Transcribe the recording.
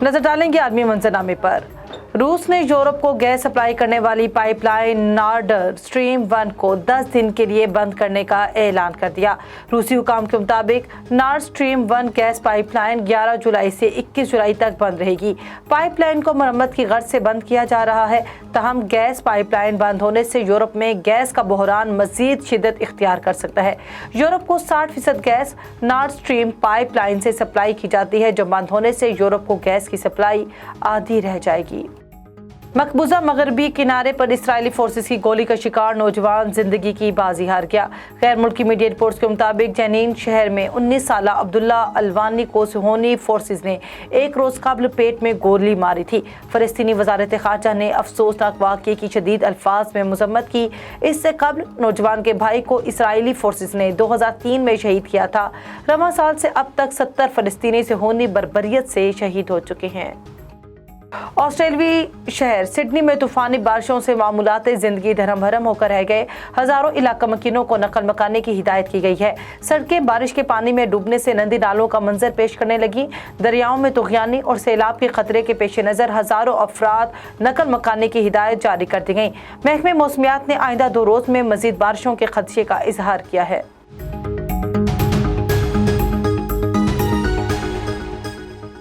नजर डालेंगे आलमी मंजरनामे पर। रूस ने यूरोप को गैस सप्लाई करने वाली पाइपलाइन नॉर्ड स्ट्रीम 1 को 10 दिन के लिए बंद करने का ऐलान कर दिया। रूसी हुकाम के मुताबिक नॉर्ड स्ट्रीम 1 गैस पाइपलाइन 11 जुलाई से 21 जुलाई तक बंद रहेगी। पाइपलाइन को मरम्मत की गर्ज से बंद किया जा रहा है। तहम गैस पाइपलाइन बंद होने से यूरोप में गैस का बहरान मजीद शिद्दत इख्तियार कर सकता है। यूरोप को 60% गैस नॉर्ड स्ट्रीम पाइपलाइन से सप्लाई की जाती है, जो बंद होने से यूरोप को गैस की सप्लाई आधी रह जाएगी। मकबूजा मगरबी किनारे पर इसराइली फोर्सेस की गोली का शिकार नौजवान जिंदगी की बाजी हार गया। गैर मुल्की मीडिया रिपोर्ट्स के मुताबिक जनीन शहर में 19 साला अब्दुल्ला अलवानी को सुहोनी फोर्सेस ने एक रोज कबल पेट में गोली मारी थी। फलस्तीनी वजारत खारजा ने अफसोसनाक वाक़ये की शदीद अल्फाज में मजम्मत की। इससे कबल नौजवान के भाई को इसराइली फोर्सेस ने 2003 में शहीद किया था। रवां साल से अब तक 70 फलस्तीनी सुहोनी बर्बरियत से शहीद हो चुके हैं। ऑस्ट्रेलियावी शहर सिडनी में तूफानी बारिशों से मामूलात जिंदगी धर्म भरम होकर रह गए। हजारों इलाका मकीनों को नकल मकाने की हिदायत की गई है। सड़कें बारिश के पानी में डूबने से नदी नालों का मंजर पेश करने लगी। दरियाओं में तुग़यानी और सैलाब के खतरे के पेश नज़र हजारों अफराद नकल मकाने की हिदायत जारी कर दी गई। महकमे मौसमियात ने आइंदा 2 रोज़ में मजीद बारिशों के खदशे का इजहार किया है।